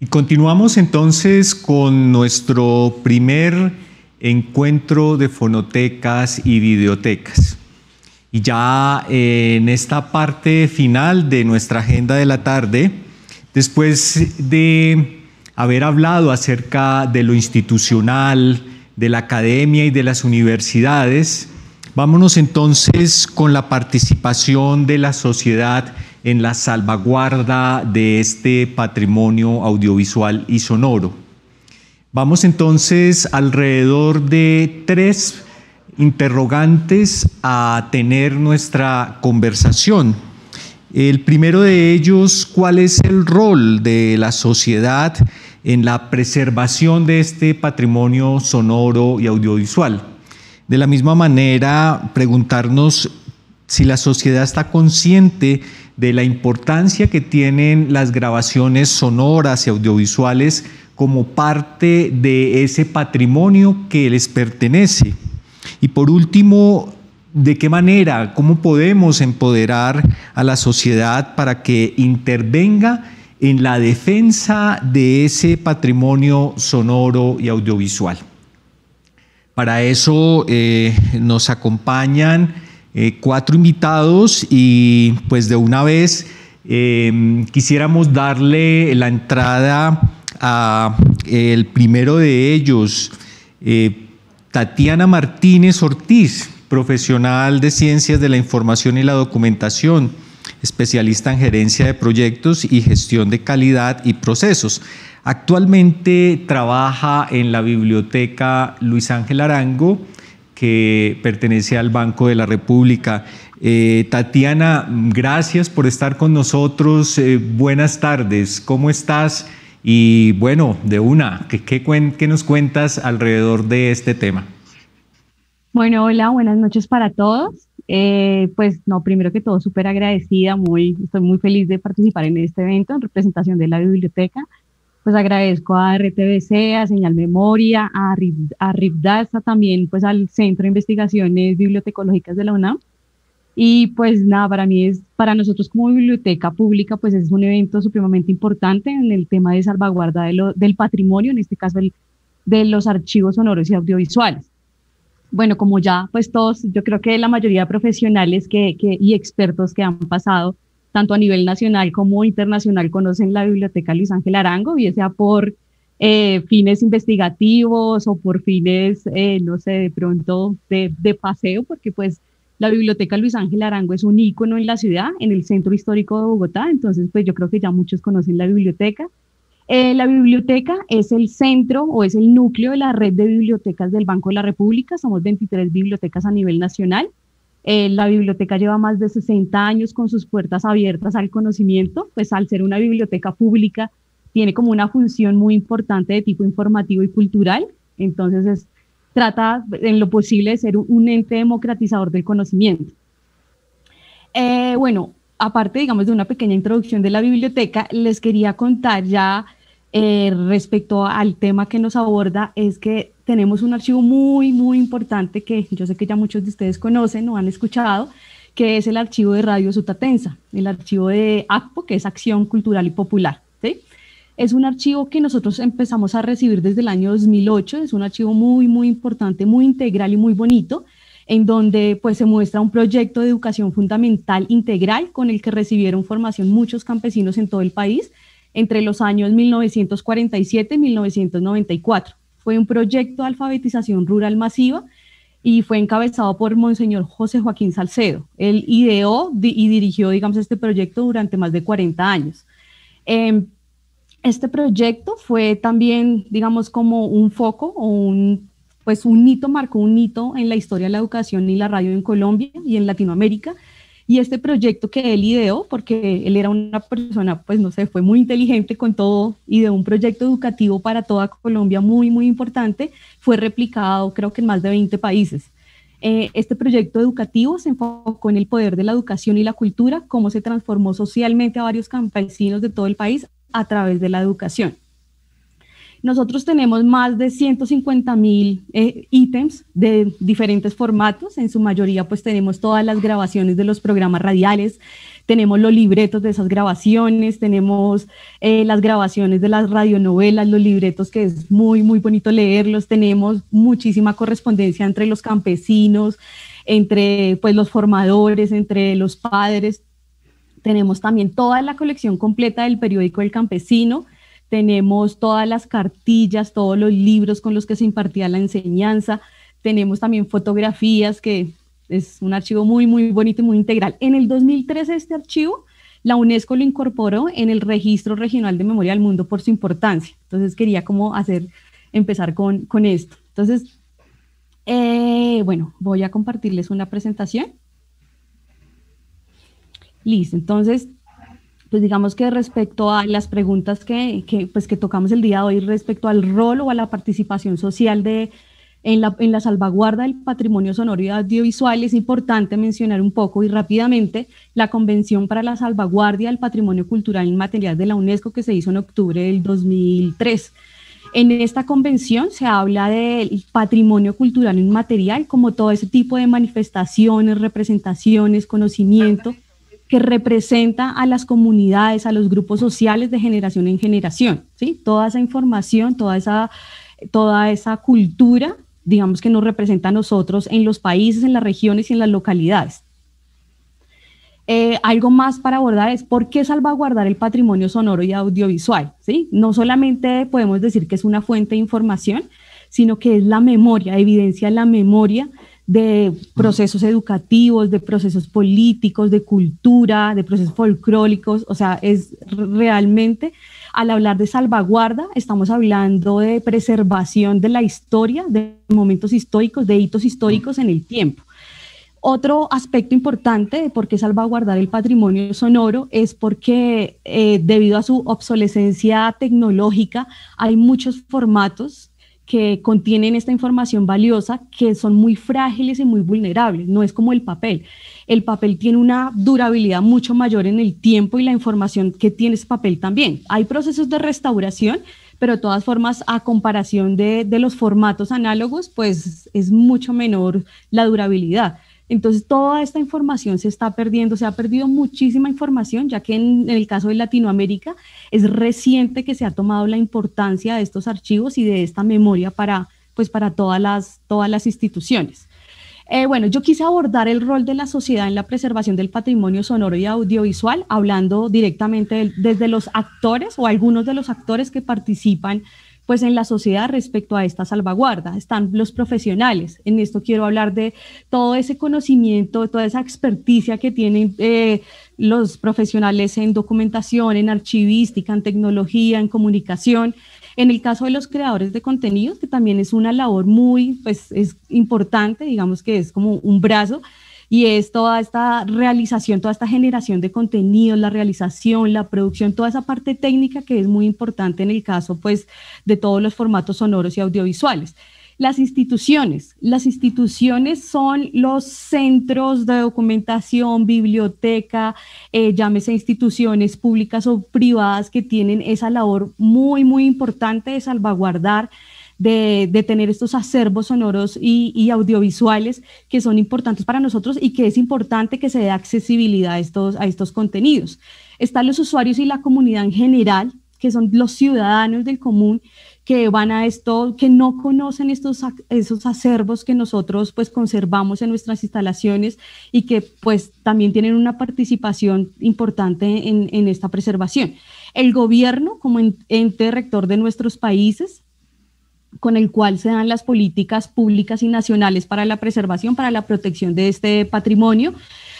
Y continuamos entonces con nuestro primer encuentro de fonotecas y videotecas. Y ya en esta parte final de nuestra agenda de la tarde, después de haber hablado acerca de lo institucional, de la academia y de las universidades, vámonos entonces con la participación de la sociedad en la salvaguarda de este patrimonio audiovisual y sonoro. Vamos entonces alrededor de 3 interrogantes a tener nuestra conversación. El primero de ellos, ¿cuál es el rol de la sociedad en la preservación de este patrimonio sonoro y audiovisual? De la misma manera, preguntarnos si la sociedad está consciente de la importancia que tienen las grabaciones sonoras y audiovisuales como parte de ese patrimonio que les pertenece. Y por último, ¿de qué manera, cómo podemos empoderar a la sociedad para que intervenga en la defensa de ese patrimonio sonoro y audiovisual? Para eso nos acompañan 4 invitados y pues de una vez quisiéramos darle la entrada a el primero de ellos, Tatiana Martínez Ortiz, profesional de Ciencias de la Información y la Documentación, especialista en gerencia de proyectos y gestión de calidad y procesos. Actualmente trabaja en la Biblioteca Luis Ángel Arango, que pertenece al Banco de la República. Tatiana, gracias por estar con nosotros. Buenas tardes, ¿cómo estás? Y bueno, de una, ¿qué nos cuentas alrededor de este tema? Bueno, hola, buenas noches para todos. Pues no, primero que todo, súper agradecida, estoy muy feliz de participar en este evento en representación de la biblioteca. Pues agradezco a RTBC, a Señal Memoria, a RIPDASA, también pues al Centro de Investigaciones Bibliotecológicas de la UNAM. Y pues nada, para nosotros como biblioteca pública, pues es un evento supremamente importante en el tema de salvaguarda del patrimonio, en este caso de los archivos sonoros y audiovisuales. Bueno, como ya pues todos, yo creo que la mayoría de profesionales y expertos que han pasado, tanto a nivel nacional como internacional, conocen la Biblioteca Luis Ángel Arango, bien sea por fines investigativos o por fines, no sé, de pronto de paseo, porque pues la Biblioteca Luis Ángel Arango es un ícono en la ciudad, en el centro histórico de Bogotá, entonces pues yo creo que ya muchos conocen la biblioteca. La biblioteca es el centro o es el núcleo de la red de bibliotecas del Banco de la República. Somos 23 bibliotecas a nivel nacional. La biblioteca lleva más de 60 años con sus puertas abiertas al conocimiento, pues al ser una biblioteca pública tiene como una función muy importante de tipo informativo y cultural. Entonces trata en lo posible de ser un ente democratizador del conocimiento. Bueno, aparte, digamos, de una pequeña introducción de la biblioteca, les quería contar ya respecto al tema que nos aborda, es que tenemos un archivo muy, muy importante que yo sé que ya muchos de ustedes conocen o han escuchado, que es el archivo de Radio Sutatensa, el archivo de ACPO, que es Acción Cultural y Popular, ¿sí? Es un archivo que nosotros empezamos a recibir desde el año 2008, es un archivo muy, muy importante, muy integral y muy bonito, en donde pues se muestra un proyecto de educación fundamental integral con el que recibieron formación muchos campesinos en todo el país entre los años 1947 y 1994. Fue un proyecto de alfabetización rural masiva y fue encabezado por Monseñor José Joaquín Salcedo. Él ideó y dirigió, digamos, este proyecto durante más de 40 años. Este proyecto fue también, digamos, como un foco o pues un hito, marcó un hito en la historia de la educación y la radio en Colombia y en Latinoamérica. Y este proyecto que él ideó, porque él era una persona, pues no sé, fue muy inteligente con todo, ideó un proyecto educativo para toda Colombia muy, muy importante, fue replicado creo que en más de 20 países. Este proyecto educativo se enfocó en el poder de la educación y la cultura, cómo se transformó socialmente a varios campesinos de todo el país a través de la educación. Nosotros tenemos más de 150.000 ítems de diferentes formatos. En su mayoría pues tenemos todas las grabaciones de los programas radiales, tenemos los libretos de esas grabaciones, tenemos las grabaciones de las radionovelas, los libretos que es muy, muy bonito leerlos, tenemos muchísima correspondencia entre los campesinos, entre pues, los formadores, entre los padres. Tenemos también toda la colección completa del periódico El Campesino, tenemos todas las cartillas, todos los libros con los que se impartía la enseñanza, tenemos también fotografías, que es un archivo muy, muy bonito y muy integral. En el 2013 este archivo, la UNESCO lo incorporó en el Registro Regional de Memoria del Mundo por su importancia. Entonces quería como empezar con esto. Entonces, bueno, voy a compartirles una presentación. Listo, entonces, pues digamos que respecto a las preguntas que tocamos el día de hoy respecto al rol o a la participación social en la salvaguarda del patrimonio sonoro y audiovisual, es importante mencionar un poco y rápidamente la Convención para la Salvaguardia del Patrimonio Cultural Inmaterial de la UNESCO, que se hizo en octubre del 2003. En esta convención se habla del patrimonio cultural inmaterial como todo ese tipo de manifestaciones, representaciones, conocimiento que representa a las comunidades, a los grupos sociales de generación en generación, ¿sí? Toda esa información, toda esa cultura, digamos que nos representa a nosotros en los países, en las regiones y en las localidades. Algo más para abordar es por qué salvaguardar el patrimonio sonoro y audiovisual, ¿sí? No solamente podemos decir que es una fuente de información, sino que es la memoria, evidencia la memoria de procesos educativos, de procesos políticos, de cultura, de procesos folclóricos. O sea, es realmente, al hablar de salvaguarda, estamos hablando de preservación de la historia, de momentos históricos, de hitos históricos en el tiempo. Otro aspecto importante de por qué salvaguardar el patrimonio sonoro es porque debido a su obsolescencia tecnológica hay muchos formatos que contienen esta información valiosa que son muy frágiles y muy vulnerables. No es como el papel. El papel tiene una durabilidad mucho mayor en el tiempo y la información que tiene ese papel también. Hay procesos de restauración, pero de todas formas, a comparación de los formatos análogos, pues es mucho menor la durabilidad. Entonces, toda esta información se está perdiendo, se ha perdido muchísima información, ya que en el caso de Latinoamérica es reciente que se ha tomado la importancia de estos archivos y de esta memoria para todas las instituciones. Bueno, yo quise abordar el rol de la sociedad en la preservación del patrimonio sonoro y audiovisual, hablando directamente desde los actores o algunos de los actores que participan pues en la sociedad respecto a esta salvaguarda. Están los profesionales. En esto quiero hablar de todo ese conocimiento, toda esa experticia que tienen los profesionales en documentación, en archivística, en tecnología, en comunicación. En el caso de los creadores de contenidos, que también es una labor muy, pues es importante, digamos que es como un brazo, y es toda esta realización, toda esta generación de contenidos, la realización, la producción, toda esa parte técnica que es muy importante en el caso pues de todos los formatos sonoros y audiovisuales. Las instituciones son los centros de documentación, biblioteca, llámese instituciones públicas o privadas que tienen esa labor muy, muy importante de salvaguardar, de tener estos acervos sonoros y audiovisuales que son importantes para nosotros y que es importante que se dé accesibilidad a estos contenidos. Están los usuarios y la comunidad en general, que son los ciudadanos del común que van a esto, que no conocen esos acervos que nosotros pues conservamos en nuestras instalaciones y que pues también tienen una participación importante en esta preservación. El gobierno como ente rector de nuestros países, con el cual se dan las políticas públicas y nacionales para la preservación, para la protección de este patrimonio.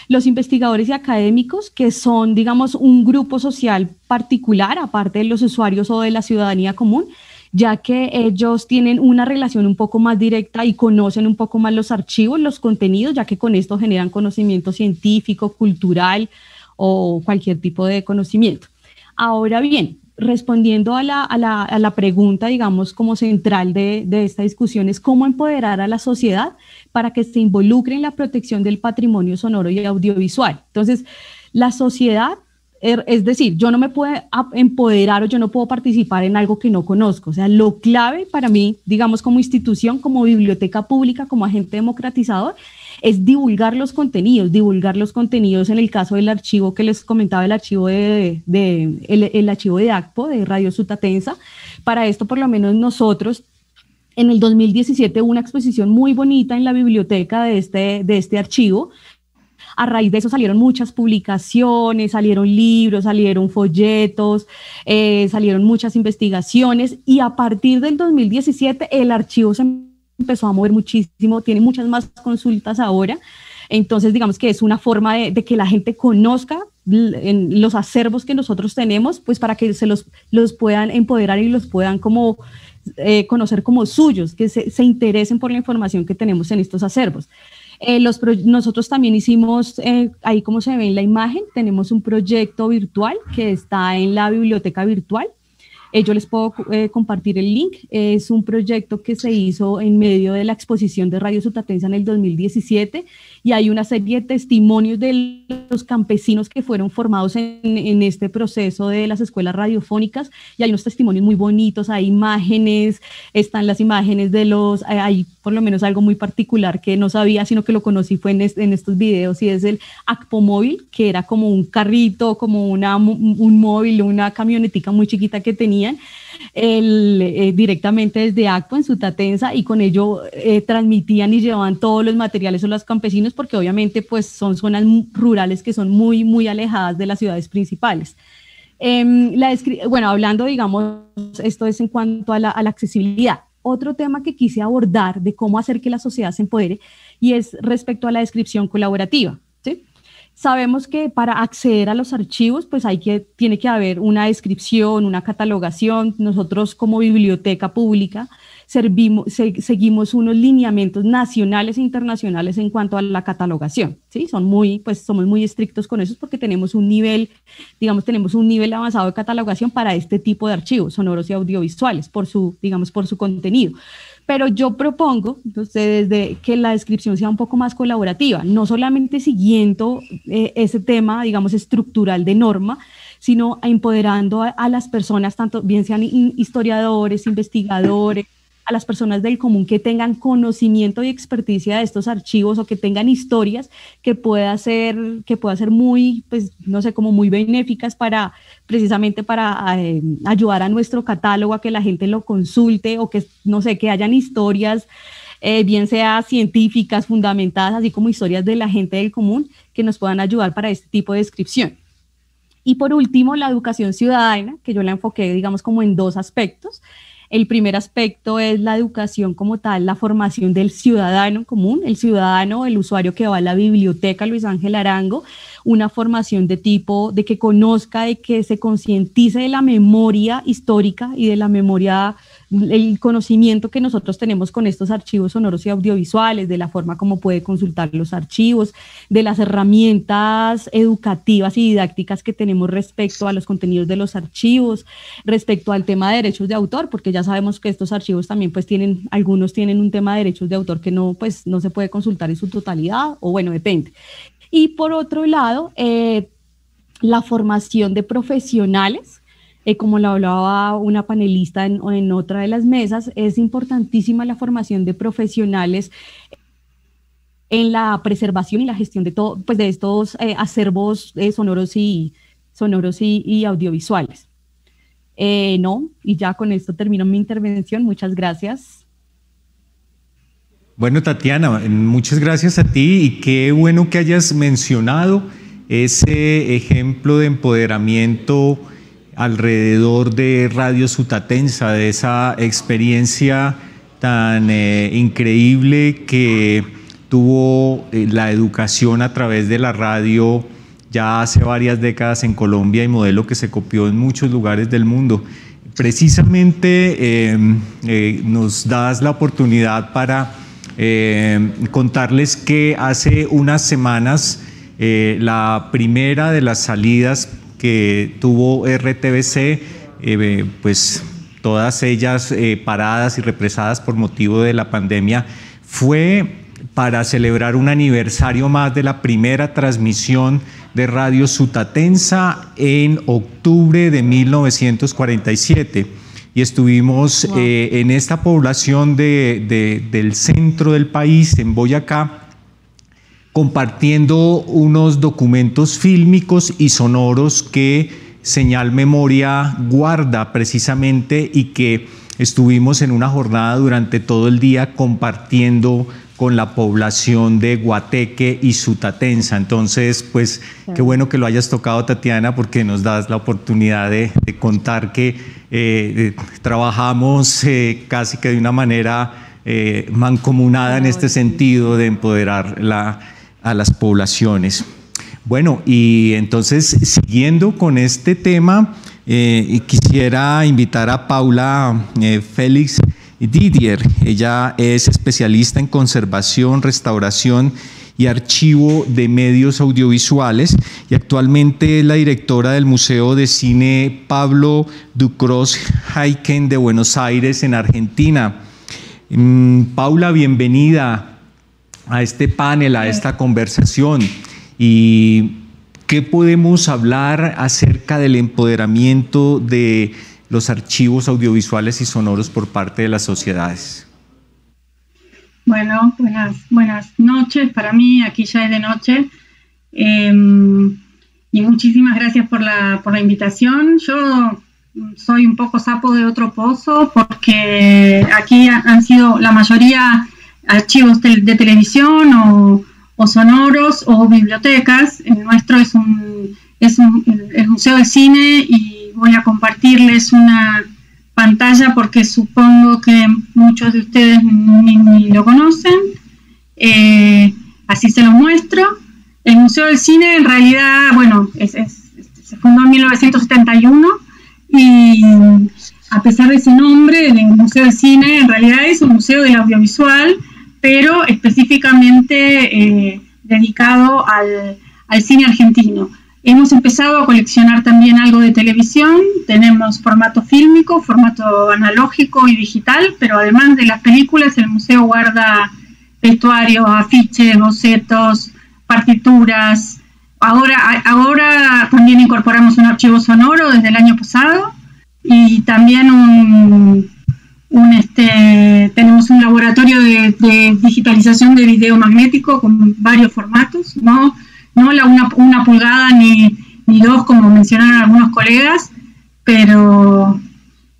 Los investigadores y académicos, que son, digamos, un grupo social particular, aparte de los usuarios o de la ciudadanía común, ya que ellos tienen una relación un poco más directa y conocen un poco más los archivos, los contenidos, ya que con esto generan conocimiento científico, cultural o cualquier tipo de conocimiento. Ahora bien, respondiendo a la pregunta, digamos, como central de esta discusión, es cómo empoderar a la sociedad para que se involucre en la protección del patrimonio sonoro y audiovisual. Entonces, la sociedad Es decir, yo no me puedo empoderar o yo no puedo participar en algo que no conozco. O sea, lo clave para mí, digamos, como institución, como biblioteca pública, como agente democratizador, es divulgar los contenidos en el caso del archivo que les comentaba, el archivo el archivo de ACPO, de Radio Sutatensa. Para esto, por lo menos nosotros, en el 2017 hubo una exposición muy bonita en la biblioteca de este archivo. A raíz de eso salieron muchas publicaciones, salieron libros, salieron folletos, salieron muchas investigaciones, y a partir del 2017 el archivo se empezó a mover muchísimo, tiene muchas más consultas ahora. Entonces, digamos que es una forma de que la gente conozca en los acervos que nosotros tenemos, pues para que los puedan empoderar y los puedan como conocer como suyos, que se interesen por la información que tenemos en estos acervos. Nosotros también hicimos, ahí como se ve en la imagen, tenemos un proyecto virtual que está en la biblioteca virtual. Yo les puedo compartir el link. Es un proyecto que se hizo en medio de la exposición de Radio Sutatensa en el 2017, y hay una serie de testimonios de los campesinos que fueron formados en este proceso de las escuelas radiofónicas, y hay unos testimonios muy bonitos, hay imágenes, están las imágenes de hay por lo menos algo muy particular que no sabía, sino que lo conocí fue en estos videos, y es el ACPO móvil, que era como un carrito, como un móvil, una camionetica muy chiquita que tenían directamente desde ACPO en Sutatensa, y con ello transmitían y llevaban todos los materiales a los campesinos, porque obviamente pues son zonas rurales que son muy, muy alejadas de las ciudades principales. Bueno, hablando, digamos, esto es en cuanto a la accesibilidad. Otro tema que quise abordar de cómo hacer que la sociedad se empodere, y es respecto a la descripción colaborativa, ¿sí? Sabemos que para acceder a los archivos, pues tiene que haber una descripción, una catalogación. Nosotros como biblioteca pública seguimos unos lineamientos nacionales e internacionales en cuanto a la catalogación, ¿sí? Somos muy estrictos con eso, porque tenemos un nivel avanzado de catalogación para este tipo de archivos sonoros y audiovisuales por su contenido. Pero yo propongo, entonces, que la descripción sea un poco más colaborativa, no solamente siguiendo ese tema, digamos, estructural de norma, sino empoderando a las personas, tanto bien sean historiadores, investigadores, a las personas del común que tengan conocimiento y experticia de estos archivos, o que tengan historias que pueda ser muy, pues, no sé, como muy benéficas precisamente para ayudar a nuestro catálogo, a que la gente lo consulte, o que, no sé, que hayan historias, bien sea científicas, fundamentadas, así como historias de la gente del común, que nos puedan ayudar para este tipo de descripción. Y por último, la educación ciudadana, que yo la enfoqué, digamos, como en dos aspectos. El primer aspecto es la educación como tal, la formación del ciudadano común, el usuario que va a la biblioteca Luis Ángel Arango, una formación de tipo de que conozca, de que se concientice de la memoria histórica y de la memoria, el conocimiento que nosotros tenemos con estos archivos sonoros y audiovisuales, de la forma como puede consultar los archivos, de las herramientas educativas y didácticas que tenemos respecto a los contenidos de los archivos, respecto al tema de derechos de autor, porque ya sabemos que estos archivos también pues algunos tienen un tema de derechos de autor que no se puede consultar en su totalidad, o bueno, depende. Y por otro lado, la formación de profesionales, como lo hablaba una panelista en otra de las mesas, es importantísima la formación de profesionales en la preservación y la gestión de todo, pues de estos acervos sonoros y audiovisuales. Y ya con esto termino mi intervención. Muchas gracias. Bueno, Tatiana, muchas gracias a ti, y qué bueno que hayas mencionado ese ejemplo de empoderamiento alrededor de Radio Sutatensa, de esa experiencia tan increíble que tuvo la educación a través de la radio ya hace varias décadas en Colombia, y modelo que se copió en muchos lugares del mundo. Precisamente nos das la oportunidad para contarles que hace unas semanas la primera de las salidas que tuvo RTBC, pues todas ellas paradas y represadas por motivo de la pandemia, fue para celebrar un aniversario más de la primera transmisión de Radio Sutatensa en octubre de 1947. Y estuvimos en esta población del centro del país, en Boyacá, compartiendo unos documentos fílmicos y sonoros que Señal Memoria guarda precisamente, y que estuvimos en una jornada durante todo el día compartiendo con la población de Guateque y Sutatensa. Entonces, pues, qué bueno que lo hayas tocado, Tatiana, porque nos das la oportunidad de contar que trabajamos casi que de una manera mancomunada en este sentido de empoderar a las poblaciones. Bueno, y entonces, siguiendo con este tema, quisiera invitar a Paula Félix Didier. Ella es especialista en conservación, restauración y archivo de medios audiovisuales, y actualmente es la directora del Museo de Cine Pablo Ducros-Heiken de Buenos Aires, en Argentina. Paula, bienvenida a este panel, a esta conversación. ¿Y qué podemos hablar acerca del empoderamiento de los archivos audiovisuales y sonoros por parte de las sociedades? Bueno, buenas noches. Para mí aquí ya es de noche. Y muchísimas gracias por la invitación. Yo soy un poco sapo de otro pozo, porque aquí han sido la mayoría archivos de televisión o sonoros o bibliotecas. El nuestro es el Museo de Cine, y voy a compartirles una pantalla porque supongo que muchos de ustedes ni lo conocen. Así se lo muestro. El Museo del Cine, en realidad, bueno, se fundó en 1971, y a pesar de ese nombre, el Museo del Cine en realidad es un museo del audiovisual, pero específicamente dedicado al cine argentino. Hemos empezado a coleccionar también algo de televisión. Tenemos formato fílmico, formato analógico y digital, pero además de las películas, el museo guarda vestuarios, afiches, bocetos, partituras. Ahora también incorporamos un archivo sonoro desde el año pasado, y también tenemos un laboratorio de digitalización de video magnético con varios formatos, no una pulgada ni dos, como mencionaron algunos colegas, pero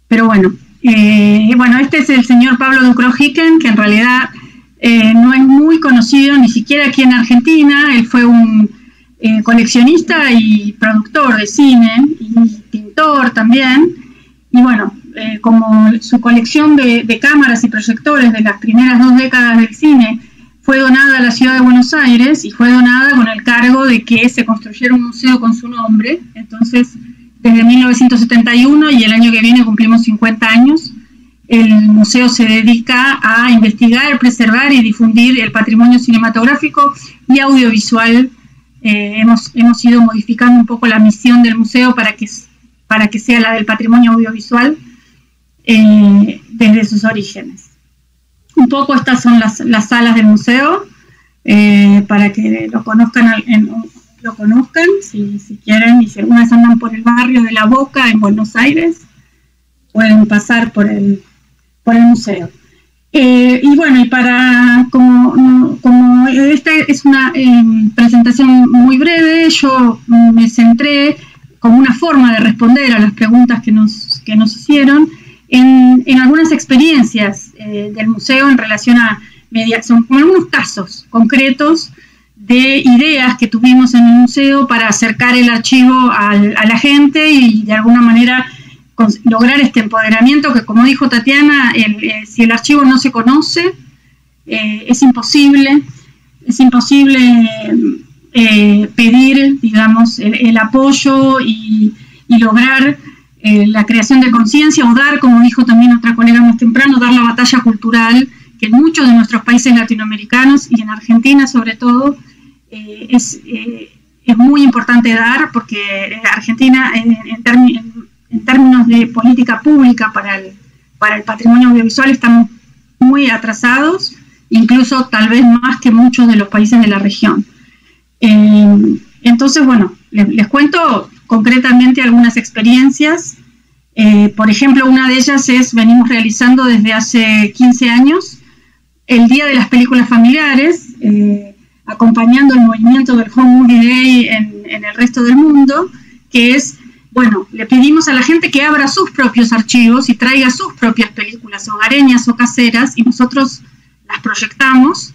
bueno. Este es el señor Pablo Ducros-Heiken, que en realidad no es muy conocido ni siquiera aquí en Argentina. Él fue un coleccionista y productor de cine, y pintor también, y bueno, como su colección de cámaras y proyectores de las primeras 2 décadas del cine fue donada a la ciudad de Buenos Aires, y fue donada con el cargo de que se construyera un museo con su nombre. Entonces, desde 1971, y el año que viene cumplimos 50 años, el museo se dedica a investigar, preservar y difundir el patrimonio cinematográfico y audiovisual. Hemos ido modificando un poco la misión del museo para que sea la del patrimonio audiovisual desde sus orígenes. Un poco estas son las salas del museo, para que lo conozcan, si quieren, y si alguna vez andan por el barrio de La Boca en Buenos Aires, pueden pasar por el museo. Y bueno, como esta es una presentación muy breve, yo me centré como una forma de responder a las preguntas que nos hicieron en algunas experiencias del museo en relación a mediación, con algunos casos concretos de ideas que tuvimos en el museo para acercar el archivo a la gente, y de alguna manera lograr este empoderamiento que, como dijo Tatiana, si el archivo no se conoce, es imposible pedir, digamos, el apoyo y lograr la creación de conciencia, o dar, como dijo también otra colega más temprano, dar la batalla cultural que en muchos de nuestros países latinoamericanos, y en Argentina sobre todo, es muy importante dar, porque Argentina en términos de política pública para el patrimonio audiovisual estamos muy atrasados, incluso tal vez más que muchos de los países de la región. Entonces, bueno, les cuento concretamente algunas experiencias. Por ejemplo, una de ellas venimos realizando desde hace 15 años el Día de las Películas Familiares, acompañando el movimiento del Home Movie Day en el resto del mundo, que es, bueno, le pedimos a la gente que abra sus propios archivos y traiga sus propias películas hogareñas o caseras, y nosotros las proyectamos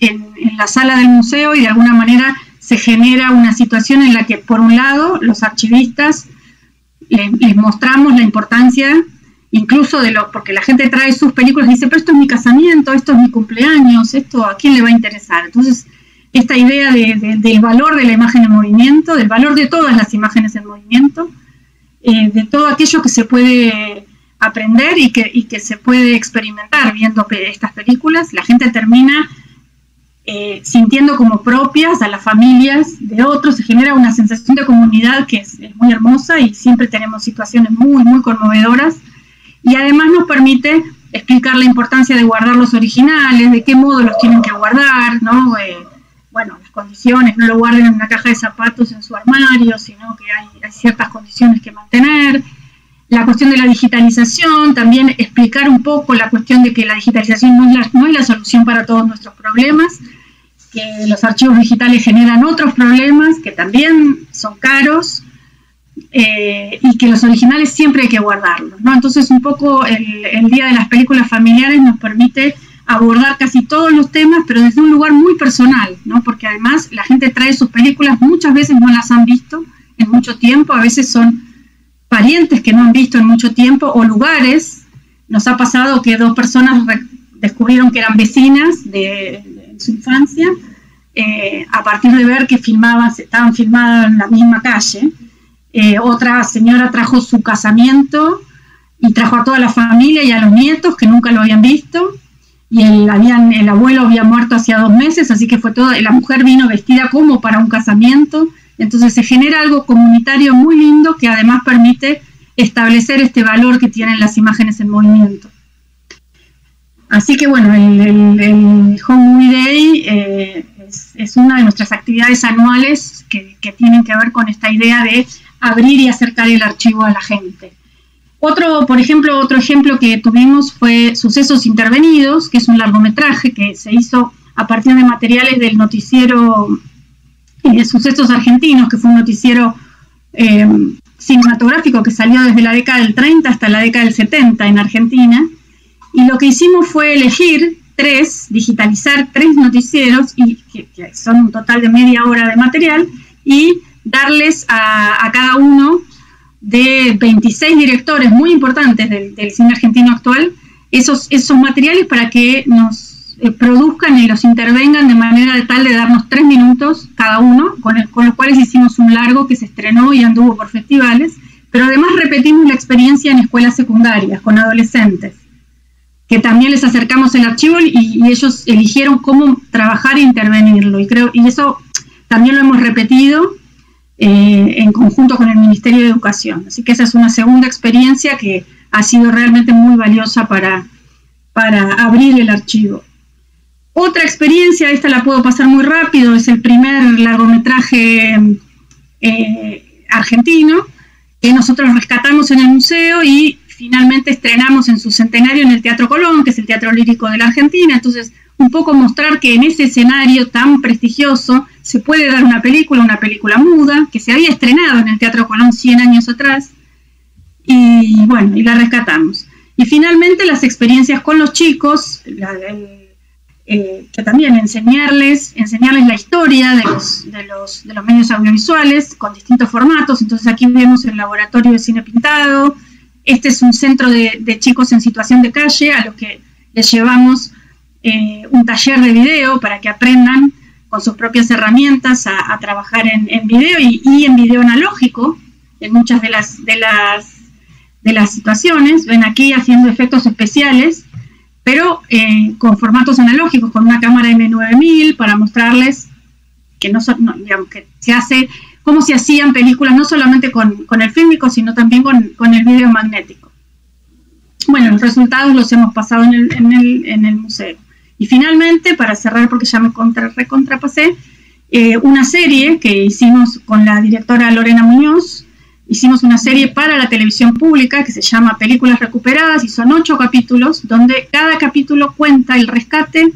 en la sala del museo, y de alguna manera se genera una situación en la que, por un lado, los archivistas les mostramos la importancia incluso porque la gente trae sus películas y dice, pero esto es mi casamiento, esto es mi cumpleaños, esto a quién le va a interesar. Entonces, esta idea del valor de la imagen en movimiento, del valor de todas las imágenes en movimiento, de todo aquello que se puede aprender y que se puede experimentar viendo estas películas, la gente termina sintiendo como propias a las familias de otros, se genera una sensación de comunidad que es muy hermosa, y siempre tenemos situaciones muy, muy conmovedoras, y además nos permite explicar la importancia de guardar los originales, de qué modo los tienen que guardar, ¿no? Bueno, las condiciones, no lo guarden en una caja de zapatos en su armario, sino que hay ciertas condiciones que mantener. La cuestión de la digitalización, también explicar un poco la cuestión de que la digitalización no es la solución para todos nuestros problemas, que los archivos digitales generan otros problemas que también son caros, y que los originales siempre hay que guardarlos, ¿no? Entonces, un poco el Día de las Películas Familiares nos permite abordar casi todos los temas, pero desde un lugar muy personal, ¿no? Porque además la gente trae sus películas, muchas veces no las han visto en mucho tiempo, a veces son parientes que no han visto en mucho tiempo, o lugares. Nos ha pasado que dos personas descubrieron que eran vecinas en su infancia, a partir de ver que estaban filmadas en la misma calle. Otra señora trajo su casamiento y trajo a toda la familia y a los nietos que nunca lo habían visto, y el abuelo había muerto hacía 2 meses, así que la mujer vino vestida como para un casamiento. Entonces se genera algo comunitario muy lindo que además permite establecer este valor que tienen las imágenes en movimiento. Así que bueno, el Home Movie Day es una de nuestras actividades anuales que tienen que ver con esta idea de abrir y acercar el archivo a la gente. Otro ejemplo que tuvimos fue Sucesos Intervenidos, que es un largometraje que se hizo a partir de materiales del noticiero Sucesos Argentinos, que fue un noticiero cinematográfico que salió desde la década del 30 hasta la década del 70 en Argentina, y lo que hicimos fue digitalizar 3 noticieros, que son un total de media hora de material, y darles a cada uno de 26 directores muy importantes del cine argentino actual esos materiales para que nos produzcan y los intervengan de manera de tal de darnos 3 minutos cada uno, con los cuales hicimos un largo que se estrenó y anduvo por festivales, pero además repetimos la experiencia en escuelas secundarias con adolescentes, que también les acercamos el archivo y ellos eligieron cómo trabajar e intervenirlo, y eso también lo hemos repetido en conjunto con el Ministerio de Educación. Así que esa es una segunda experiencia que ha sido realmente muy valiosa para abrir el archivo. Otra experiencia, esta la puedo pasar muy rápido, es el primer largometraje argentino que nosotros rescatamos en el museo y finalmente estrenamos en su centenario en el Teatro Colón, que es el teatro lírico de la Argentina. Entonces, un poco mostrar que en ese escenario tan prestigioso se puede dar una película muda, que se había estrenado en el Teatro Colón 100 años atrás, y bueno, y la rescatamos. Y finalmente las experiencias con los chicos, que también enseñarles la historia de los medios audiovisuales con distintos formatos. Entonces aquí vemos el laboratorio de cine pintado. Este es un centro de chicos en situación de calle a los que les llevamos un taller de video para que aprendan con sus propias herramientas a trabajar en video y en video analógico en muchas de las situaciones. Ven aquí haciendo efectos especiales, pero con formatos analógicos, con una cámara M9000 para mostrarles que digamos, que se hace, cómo se hacían películas, no solamente con el fílmico, sino también con el video magnético. Bueno, los resultados los hemos pasado en el museo. Y finalmente, para cerrar, porque ya me recontrapasé, una serie que hicimos con la directora Lorena Muñoz. Hicimos una serie para la televisión pública que se llama Películas Recuperadas y son 8 capítulos, donde cada capítulo cuenta el rescate,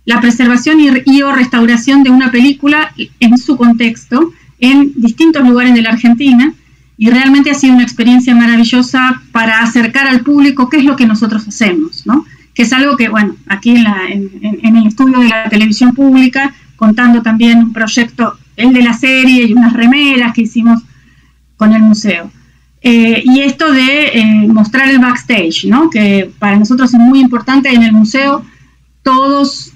la preservación y o restauración de una película en su contexto, en distintos lugares de la Argentina, y realmente ha sido una experiencia maravillosa para acercar al público qué es lo que nosotros hacemos, ¿no? Que es algo que, bueno, aquí en el estudio de la televisión pública, contando también un proyecto, el de la serie y unas remeras que hicimos con el museo. Y esto de mostrar el backstage, ¿no? Que para nosotros es muy importante en el museo. Todos,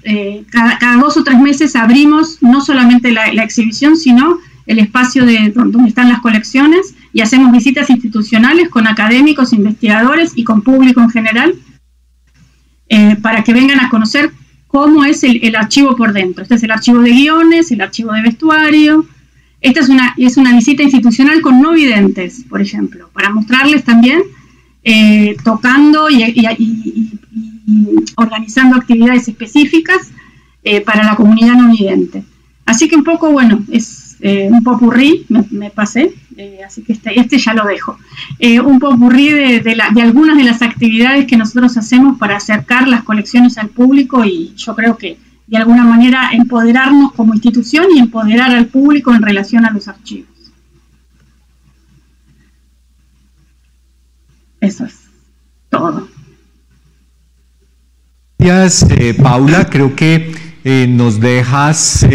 cada 2 o 3 meses abrimos no solamente la exhibición, sino el espacio donde están las colecciones, y hacemos visitas institucionales con académicos, investigadores y con público en general, para que vengan a conocer cómo es el archivo por dentro. Este es el archivo de guiones, el archivo de vestuario. Esta es una visita institucional con no videntes, por ejemplo, para mostrarles también tocando y organizando actividades específicas para la comunidad no vidente. Así que un poco, bueno, es un popurrí, me pasé, así que este ya lo dejo. Un popurrí de algunas de las actividades que nosotros hacemos para acercar las colecciones al público, y yo creo que de alguna manera empoderarnos como institución y empoderar al público en relación a los archivos. Eso es todo. Gracias, Paula. Creo que nos dejas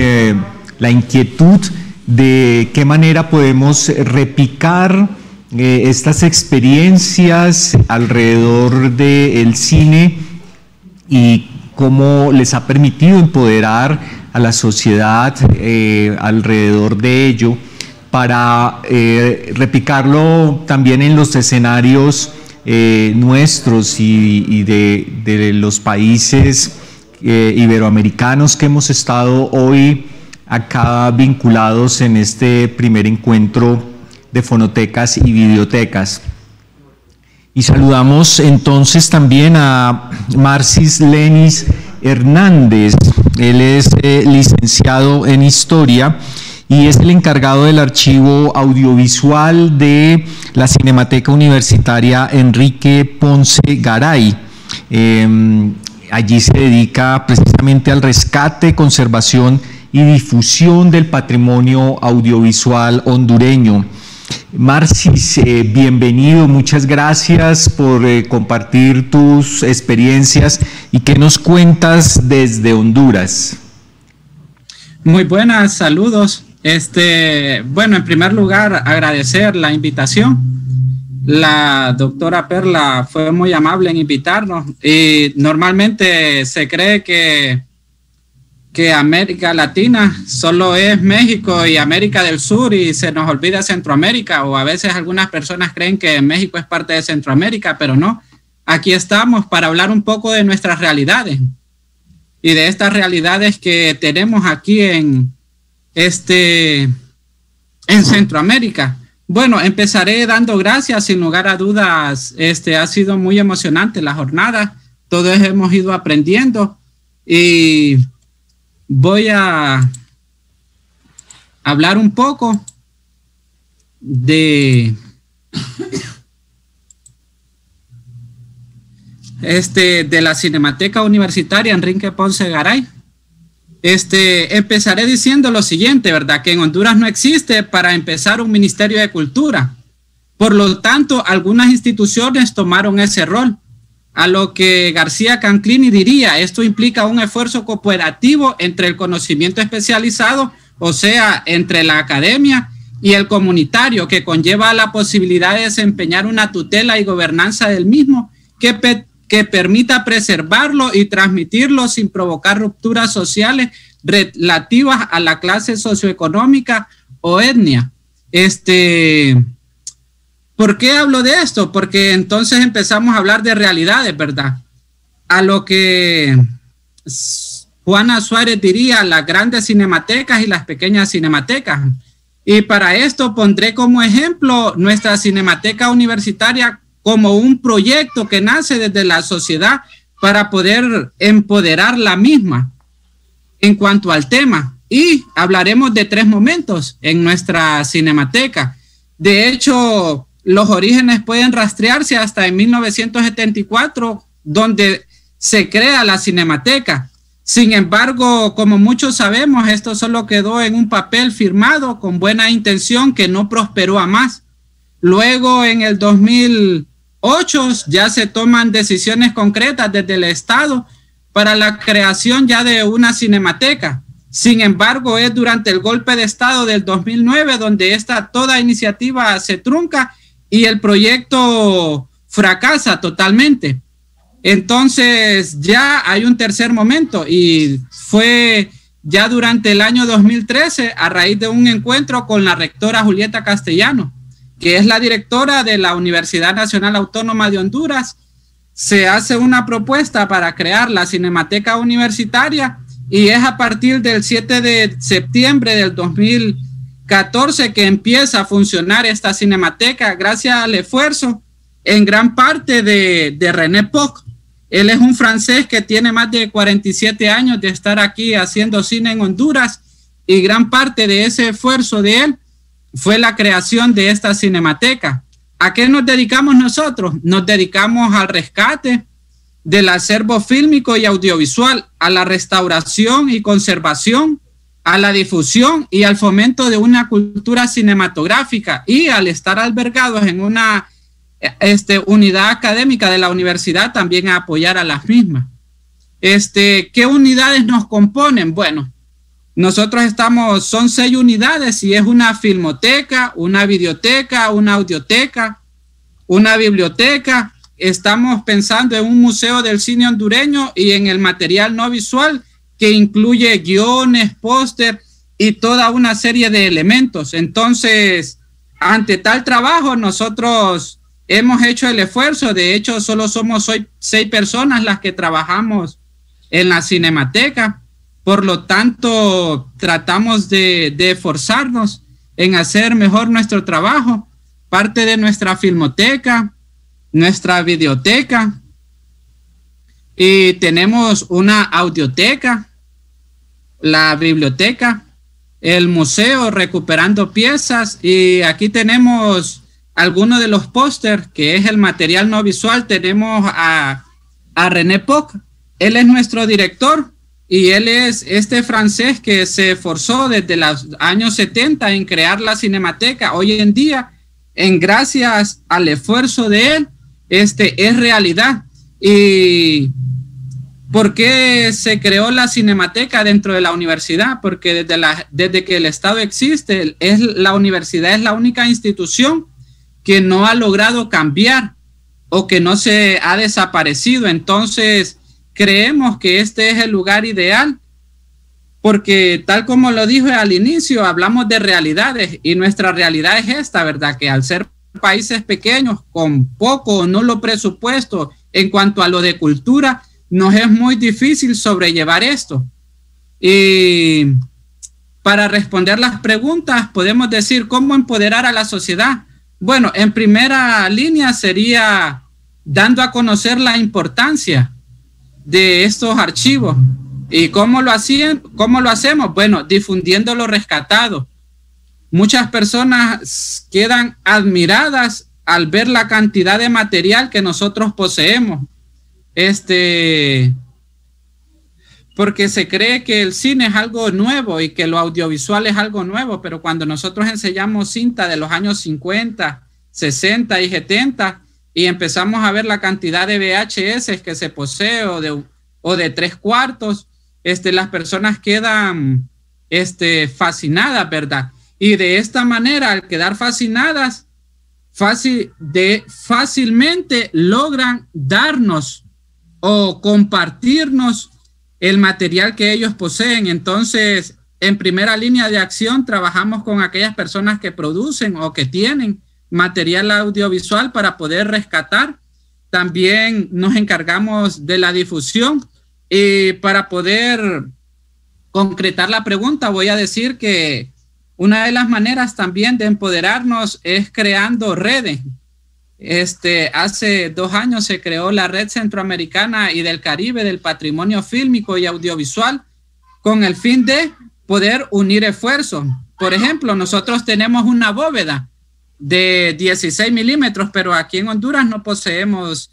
la inquietud de qué manera podemos replicar estas experiencias alrededor del cine y cómo les ha permitido empoderar a la sociedad alrededor de ello, para replicarlo también en los escenarios nuestros y de los países iberoamericanos que hemos estado hoy acá vinculados en este primer encuentro de fonotecas y videotecas. Y saludamos entonces también a Marcis Lenis Hernández. Él es licenciado en Historia y es el encargado del archivo audiovisual de la Cinemateca Universitaria Enrique Ponce Garay. Allí se dedica precisamente al rescate, conservación y difusión del patrimonio audiovisual hondureño. Marcis, bienvenido, muchas gracias por compartir tus experiencias y qué nos cuentas desde Honduras. Muy buenas, saludos. Bueno, en primer lugar, agradecer la invitación. La doctora Perla fue muy amable en invitarnos, y normalmente se cree que América Latina solo es México y América del Sur, y se nos olvida Centroamérica, o a veces algunas personas creen que México es parte de Centroamérica, pero no. Aquí estamos para hablar un poco de nuestras realidades y de estas realidades que tenemos aquí en Centroamérica. Bueno, empezaré dando gracias, sin lugar a dudas. Ha sido muy emocionante la jornada, todos hemos ido aprendiendo, y voy a hablar un poco de la Cinemateca Universitaria Enrique Ponce Garay. Empezaré diciendo lo siguiente, ¿verdad? Que en Honduras no existe, para empezar, un Ministerio de Cultura. Por lo tanto, algunas instituciones tomaron ese rol. A lo que García Canclini diría, esto implica un esfuerzo cooperativo entre el conocimiento especializado, o sea, entre la academia, y el comunitario, que conlleva la posibilidad de desempeñar una tutela y gobernanza del mismo que permita preservarlo y transmitirlo sin provocar rupturas sociales relativas a la clase socioeconómica o etnia. ¿Por qué hablo de esto? Porque entonces empezamos a hablar de realidades, ¿verdad? A lo que Juana Suárez diría, las grandes cinematecas y las pequeñas cinematecas. Y para esto pondré como ejemplo nuestra Cinemateca Universitaria como un proyecto que nace desde la sociedad para poder empoderar la misma en cuanto al tema. y hablaremos de 3 momentos en nuestra cinemateca. De hecho, los orígenes pueden rastrearse hasta en 1974, donde se crea la cinemateca. Sin embargo, como muchos sabemos, esto solo quedó en un papel firmado con buena intención que no prosperó a más. Luego, en el 2008, ya se toman decisiones concretas desde el Estado para la creación ya de una cinemateca. Sin embargo, es durante el golpe de Estado del 2009 donde toda iniciativa se trunca y el proyecto fracasa totalmente. Entonces ya hay un tercer momento y fue ya durante el año 2013 a raíz de un encuentro con la rectora Julieta Castellano, que es la directora de la Universidad Nacional Autónoma de Honduras. Se hace una propuesta para crear la Cinemateca Universitaria y es a partir del 7 de septiembre del 2014 que empieza a funcionar esta cinemateca gracias al esfuerzo en gran parte de René Poc. Él es un francés que tiene más de 47 años de estar aquí haciendo cine en Honduras y gran parte de ese esfuerzo de él fue la creación de esta cinemateca. ¿A qué nos dedicamos nosotros? Nos dedicamos al rescate del acervo fílmico y audiovisual, a la restauración y conservación, a la difusión y al fomento de una cultura cinematográfica, y al estar albergados en una unidad académica de la universidad, también a apoyar a las mismas. ¿Qué unidades nos componen? Bueno, nosotros son 6 unidades y es una filmoteca, una videoteca, una audioteca, una biblioteca. Estamos pensando en un museo del cine hondureño y en el material no visual que incluye guiones, póster y toda una serie de elementos. Entonces, ante tal trabajo, nosotros hemos hecho el esfuerzo. De hecho, solo somos 6 personas las que trabajamos en la cinemateca. Por lo tanto, tratamos de esforzarnos en hacer mejor nuestro trabajo. Parte de nuestra filmoteca, nuestra videoteca, y tenemos una audioteca, la biblioteca, el museo recuperando piezas, y aquí tenemos algunos de los pósters, que es el material no visual. Tenemos a René Poc. Él es nuestro director y él es este francés que se esforzó desde los años 70 en crear la cinemateca. Hoy en día, gracias al esfuerzo de él, es realidad. ¿Y por qué se creó la cinemateca dentro de la universidad? Porque desde que el Estado existe, la universidad es la única institución que no ha logrado cambiar o que no se ha desaparecido. Entonces, creemos que este es el lugar ideal porque, tal como lo dije al inicio, hablamos de realidades y nuestra realidad es esta, ¿verdad? Que al ser países pequeños con poco o nulo presupuesto en cuanto a lo de cultura, nos es muy difícil sobrellevar esto. Y para responder las preguntas, podemos decir cómo empoderar a la sociedad. Bueno, en primera línea sería dando a conocer la importancia de estos archivos. ¿Y cómo lo hacemos? Bueno, difundiendo lo rescatado. Muchas personas quedan admiradas al ver la cantidad de material que nosotros poseemos. Porque se cree que el cine es algo nuevo y que lo audiovisual es algo nuevo, pero cuando nosotros enseñamos cinta de los años 50, 60 y 70 y empezamos a ver la cantidad de VHS que se posee o de 3/4, las personas quedan fascinadas, ¿verdad? Y de esta manera, al quedar fascinadas, fácilmente logran darnos o compartirnos el material que ellos poseen. Entonces, en primera línea de acción, trabajamos con aquellas personas que producen o que tienen material audiovisual para poder rescatar. También nos encargamos de la difusión. Y para poder concretar la pregunta, voy a decir que una de las maneras también de empoderarnos es creando redes. Hace 2 años se creó la Red Centroamericana y del Caribe del Patrimonio Fílmico y Audiovisual con el fin de poder unir esfuerzos. Por ejemplo, nosotros tenemos una bóveda de 16 milímetros, pero aquí en Honduras no poseemos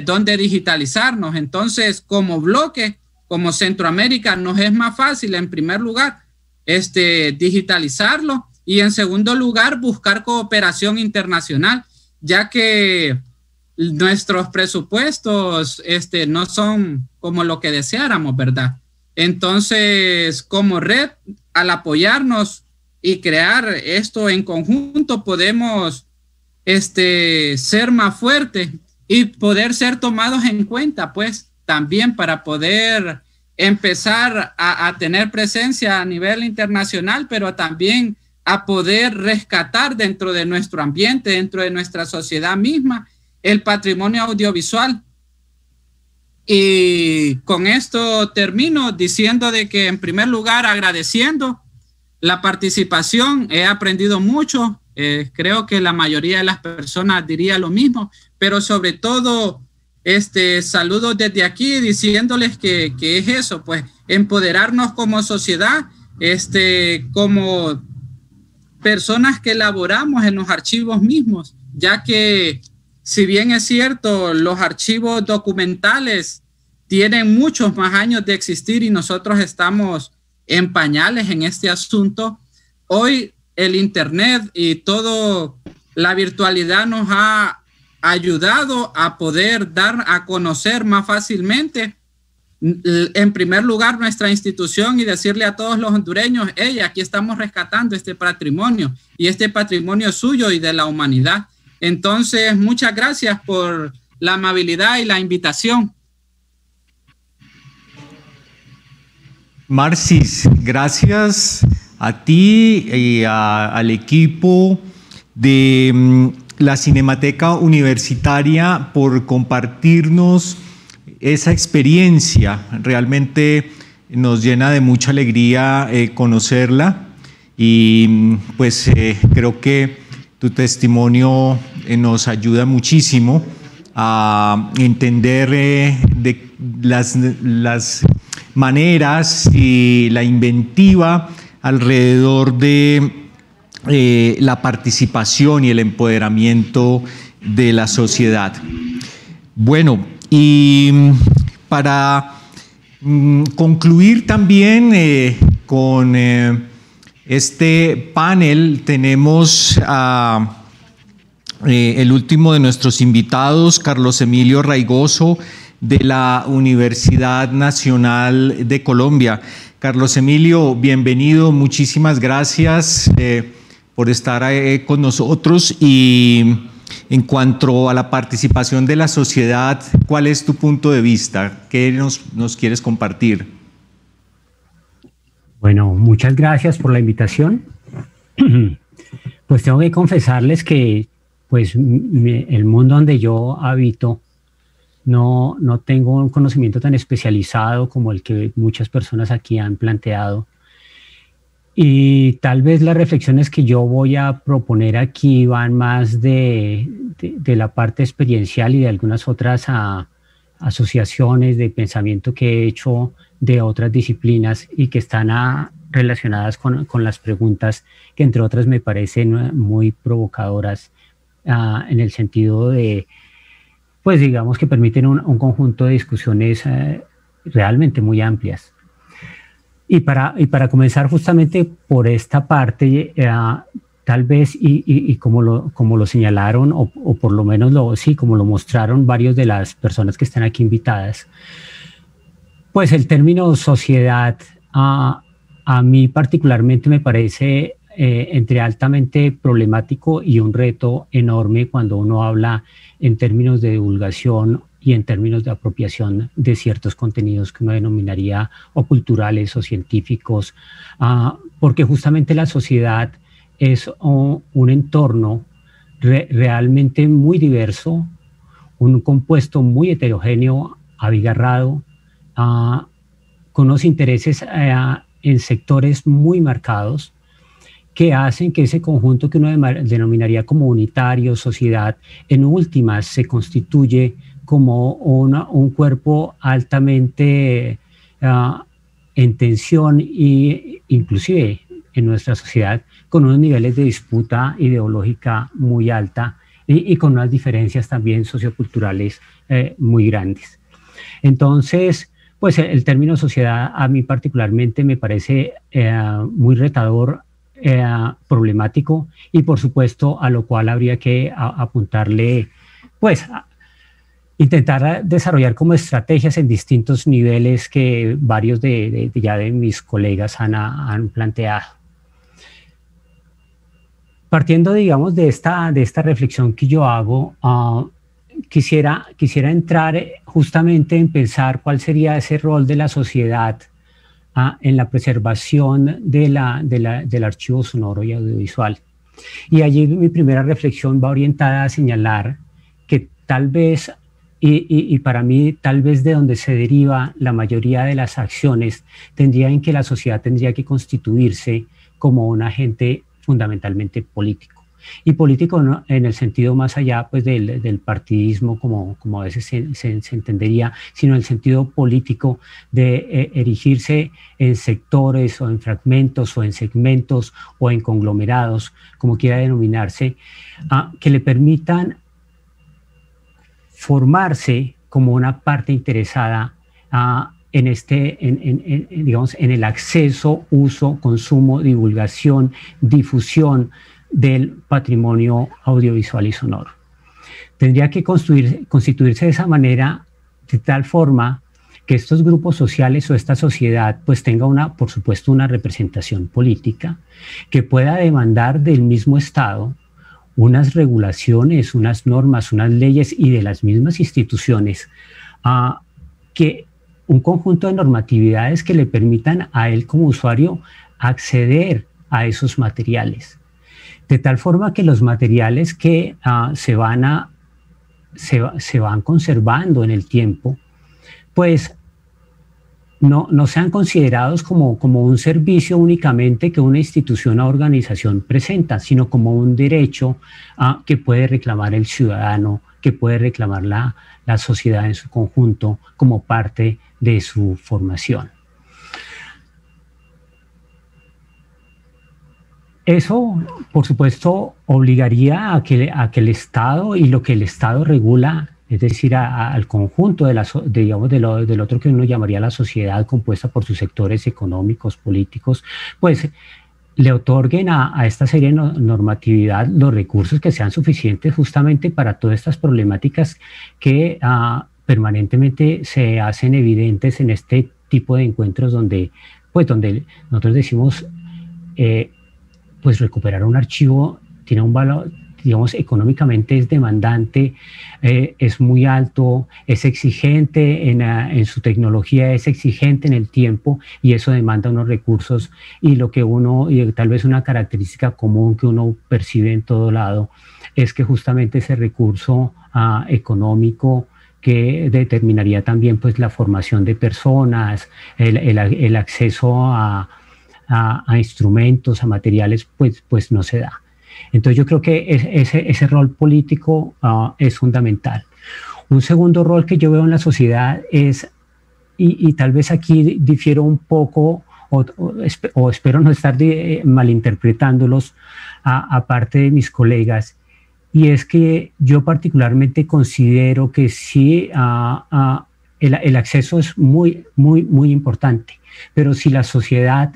dónde digitalizarnos. Entonces, como bloque, como Centroamérica, nos es más fácil, en primer lugar, digitalizarlo, y en segundo lugar, buscar cooperación internacional, ya que nuestros presupuestos no son como lo que deseáramos, ¿verdad? Entonces, como red, al apoyarnos y crear esto en conjunto, podemos ser más fuertes y poder ser tomados en cuenta, pues, también para poder empezar a tener presencia a nivel internacional, pero también a poder rescatar dentro de nuestro ambiente, dentro de nuestra sociedad misma, el patrimonio audiovisual. Y con esto termino diciendo de que, en primer lugar, agradeciendo la participación. He aprendido mucho, creo que la mayoría de las personas diría lo mismo, pero sobre todo saludos desde aquí diciéndoles que es eso, pues empoderarnos como sociedad, como personas que elaboramos en los archivos mismos, ya que si bien es cierto, los archivos documentales tienen muchos más años de existir y nosotros estamos en pañales en este asunto, hoy el Internet y toda la virtualidad nos ha ayudado a poder dar a conocer más fácilmente, en primer lugar, nuestra institución, y decirle a todos los hondureños: hey, aquí estamos rescatando este patrimonio, y este patrimonio es suyo y de la humanidad. Entonces, muchas gracias por la amabilidad y la invitación. Marcis, gracias a ti y al equipo de la Cinemateca Universitaria por compartirnos esa experiencia. Realmente nos llena de mucha alegría conocerla, y pues creo que tu testimonio nos ayuda muchísimo a entender de las maneras y la inventiva alrededor de la participación y el empoderamiento de la sociedad. Bueno, y para concluir también con este panel, tenemos a el último de nuestros invitados, Carlos Emilio Raigoso, de la Universidad Nacional de Colombia. Carlos Emilio, bienvenido, muchísimas gracias por estar con nosotros. Y en cuanto a la participación de la sociedad, ¿cuál es tu punto de vista? ¿Qué nos quieres compartir? Bueno, muchas gracias por la invitación. Pues tengo que confesarles que pues el mundo donde yo habito no tengo un conocimiento tan especializado como el que muchas personas aquí han planteado. Y tal vez las reflexiones que yo voy a proponer aquí van más de la parte experiencial y de algunas otras asociaciones de pensamiento que he hecho de otras disciplinas y que están relacionadas con las preguntas que, entre otras, me parecen muy provocadoras en el sentido de, pues digamos, que permiten un conjunto de discusiones realmente muy amplias. Y para comenzar justamente por esta parte, tal vez, y como lo señalaron, o por lo menos como lo mostraron varios de las personas que están aquí invitadas, pues el término sociedad a mí particularmente me parece entre altamente problemático y un reto enorme cuando uno habla en términos de divulgación y en términos de apropiación de ciertos contenidos que uno denominaría o culturales o científicos, porque justamente la sociedad es un entorno realmente muy diverso, un compuesto muy heterogéneo, abigarrado, con unos intereses en sectores muy marcados, que hacen que ese conjunto que uno denominaría como unitario, sociedad, en últimas se constituye como un cuerpo altamente en tensión e inclusive en nuestra sociedad con unos niveles de disputa ideológica muy alta y con unas diferencias también socioculturales muy grandes. Entonces, pues el término sociedad a mí particularmente me parece muy retador, problemático, y por supuesto a lo cual habría que apuntarle, pues intentar desarrollar como estrategias en distintos niveles que varios ya de mis colegas han planteado. Partiendo, digamos, de esta reflexión que yo hago, quisiera entrar justamente en pensar cuál sería ese rol de la sociedad en la preservación del archivo sonoro y audiovisual. Y allí mi primera reflexión va orientada a señalar que tal vez, y para mí tal vez de donde se deriva la mayoría de las acciones, tendría en que la sociedad tendría que constituirse como un agente fundamentalmente político. Y político no, en el sentido más allá pues, del partidismo, como a veces se entendería, sino en el sentido político de erigirse en sectores o en fragmentos o en segmentos o en conglomerados, como quiera denominarse, que le permitan formarse como una parte interesada digamos, en el acceso, uso, consumo, divulgación, difusión del patrimonio audiovisual y sonoro. Tendría que constituirse de esa manera, de tal forma que estos grupos sociales o esta sociedad pues tenga por supuesto una representación política que pueda demandar del mismo Estado unas regulaciones, unas normas, unas leyes y de las mismas instituciones que un conjunto de normatividades que le permitan a él como usuario acceder a esos materiales. De tal forma que los materiales que se van conservando en el tiempo, pues no sean considerados como un servicio únicamente que una institución o organización presenta, sino como un derecho que puede reclamar el ciudadano, que puede reclamar la sociedad en su conjunto como parte de su formación. Eso, por supuesto, obligaría a que el Estado y lo que el Estado regula, es decir, al conjunto del otro que uno llamaría la sociedad compuesta por sus sectores económicos, políticos, pues le otorguen a esta serie de normatividad los recursos que sean suficientes justamente para todas estas problemáticas que permanentemente se hacen evidentes en este tipo de encuentros donde nosotros decimos, pues recuperar un archivo tiene un valor, digamos, económicamente es demandante, es muy alto, es exigente en su tecnología, es exigente en el tiempo y eso demanda unos recursos y tal vez una característica común que uno percibe en todo lado es que justamente ese recurso económico que determinaría también pues la formación de personas, el acceso a instrumentos, a materiales, pues no se da. Entonces yo creo que ese rol político es fundamental. Un segundo rol que yo veo en la sociedad es, y tal vez aquí difiero un poco, o espero no estar malinterpretándolos aparte de mis colegas, y es que yo particularmente considero que sí, el acceso es muy, muy, muy importante, pero si la sociedad,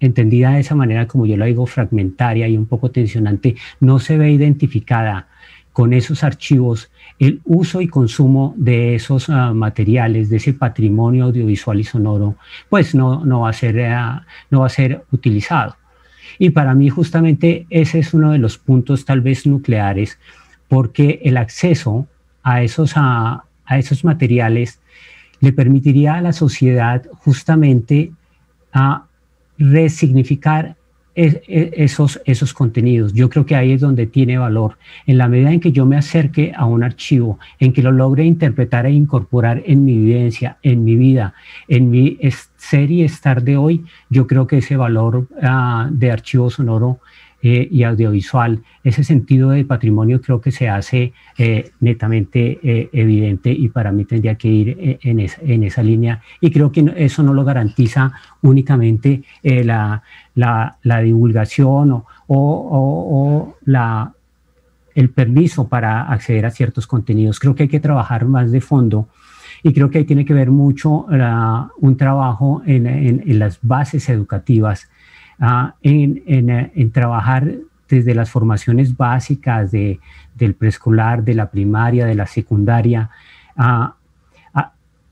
entendida de esa manera, como yo la digo, fragmentaria y un poco tensionante, no se ve identificada con esos archivos, el uso y consumo de esos materiales, de ese patrimonio audiovisual y sonoro, pues no va a ser utilizado. Y para mí justamente ese es uno de los puntos tal vez nucleares, porque el acceso a esos materiales le permitiría a la sociedad justamente resignificar esos contenidos. Yo creo que ahí es donde tiene valor. En la medida en que yo me acerque a un archivo, en que lo logre interpretar e incorporar en mi vivencia, en mi vida, en mi ser y estar de hoy, yo creo que ese valor de archivo sonoro y audiovisual, ese sentido del patrimonio creo que se hace netamente evidente, y para mí tendría que ir en esa línea, y creo que eso no lo garantiza únicamente la divulgación o el permiso para acceder a ciertos contenidos. Creo que hay que trabajar más de fondo, y creo que ahí tiene que ver mucho un trabajo en las bases educativas, en trabajar desde las formaciones básicas del preescolar, de la primaria, de la secundaria,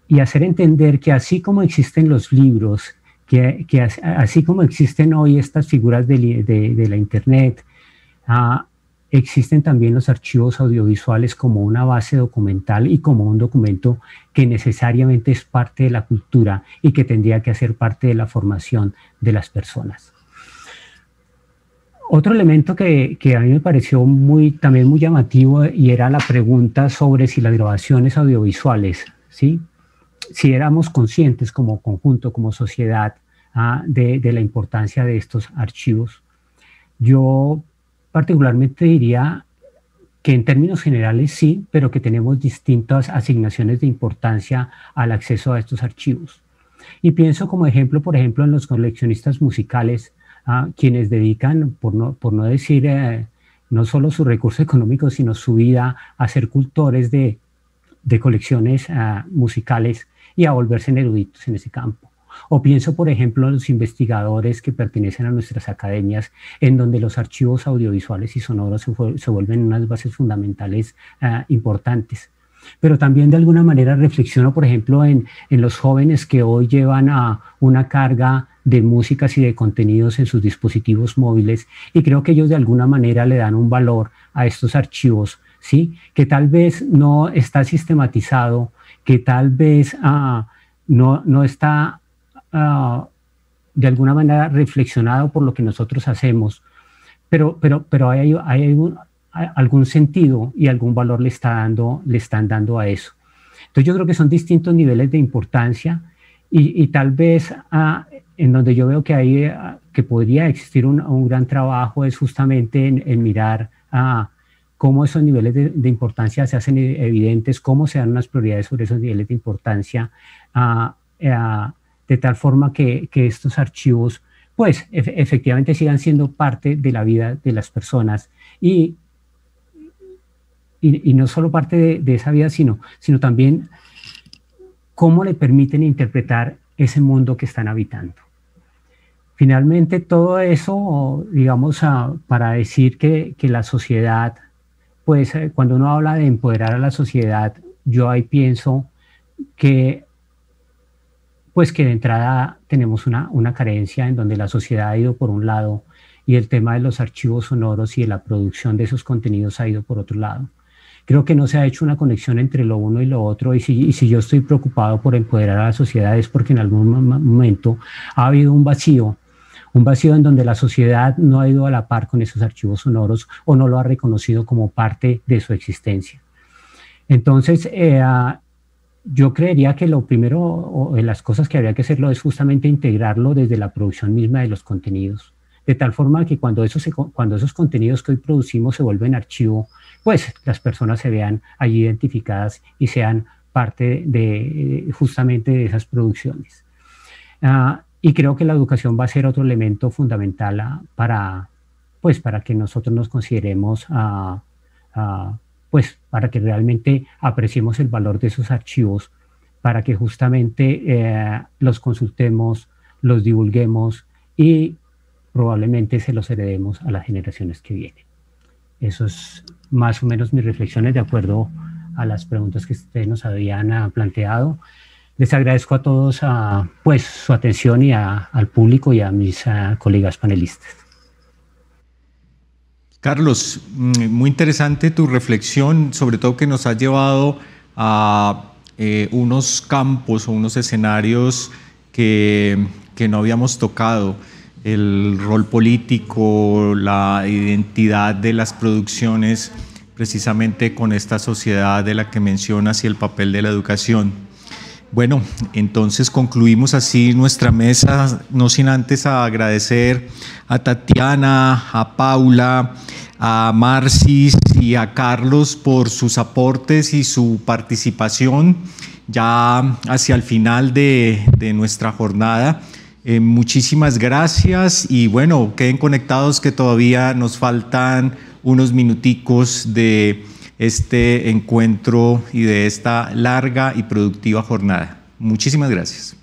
y hacer entender que así como existen los libros, que así como existen hoy estas figuras de la Internet, existen también los archivos audiovisuales como una base documental y como un documento que necesariamente es parte de la cultura y que tendría que hacer parte de la formación de las personas. Otro elemento que a mí me pareció también muy llamativo, y era la pregunta sobre si las grabaciones audiovisuales, ¿sí?, si éramos conscientes como conjunto, como sociedad, de la importancia de estos archivos. Yo particularmente diría que en términos generales sí, pero que tenemos distintas asignaciones de importancia al acceso a estos archivos. Y pienso como ejemplo, por ejemplo, en los coleccionistas musicales, quienes dedican, por no decir no solo su recurso económico, sino su vida a ser cultores de colecciones musicales y a volverse eruditos en ese campo. O pienso, por ejemplo, en los investigadores que pertenecen a nuestras academias, en donde los archivos audiovisuales y sonoros se vuelven unas bases fundamentales importantes. Pero también de alguna manera reflexiono, por ejemplo, en los jóvenes que hoy llevan una carga de músicas y de contenidos en sus dispositivos móviles, y creo que ellos de alguna manera le dan un valor a estos archivos, ¿sí?, que tal vez no está sistematizado, que tal vez no está de alguna manera reflexionado por lo que nosotros hacemos, pero hay algún sentido y algún valor le están dando a eso. Entonces yo creo que son distintos niveles de importancia, y tal vez en donde yo veo que podría existir un gran trabajo es justamente en mirar cómo esos niveles de importancia se hacen evidentes, cómo se dan unas prioridades sobre esos niveles de importancia, de tal forma que estos archivos pues efectivamente sigan siendo parte de la vida de las personas, y no solo parte de esa vida, sino también cómo le permiten interpretar ese mundo que están habitando. Finalmente, todo eso, digamos, para decir que la sociedad, pues cuando uno habla de empoderar a la sociedad, yo ahí pienso que de entrada tenemos una carencia en donde la sociedad ha ido por un lado, y el tema de los archivos sonoros y de la producción de esos contenidos ha ido por otro lado. Creo que no se ha hecho una conexión entre lo uno y lo otro, y si yo estoy preocupado por empoderar a la sociedad es porque en algún momento ha habido un vacío en donde la sociedad no ha ido a la par con esos archivos sonoros o no lo ha reconocido como parte de su existencia. Entonces, yo creería que lo primero, o de las cosas que habría que hacerlo, es justamente integrarlo desde la producción misma de los contenidos, de tal forma que cuando esos contenidos que hoy producimos se vuelven archivo, pues las personas se vean allí identificadas y sean parte justamente de esas producciones. Y creo que la educación va a ser otro elemento fundamental para que nosotros nos consideremos, para que realmente apreciemos el valor de esos archivos, para que justamente los consultemos, los divulguemos y probablemente se los heredemos a las generaciones que vienen. Eso es más o menos mis reflexiones de acuerdo a las preguntas que ustedes nos habían planteado. Les agradezco a todos su atención, y al público y a mis colegas panelistas. Carlos, muy interesante tu reflexión, sobre todo que nos ha llevado a unos campos o unos escenarios que no habíamos tocado: el rol político, la identidad de las producciones, precisamente con esta sociedad de la que mencionas, y el papel de la educación. Bueno, entonces concluimos así nuestra mesa, no sin antes agradecer a Tatiana, a Paula, a Marcis y a Carlos por sus aportes y su participación ya hacia el final de nuestra jornada. Muchísimas gracias y bueno, queden conectados que todavía nos faltan unos minuticos de este encuentro y de esta larga y productiva jornada. Muchísimas gracias.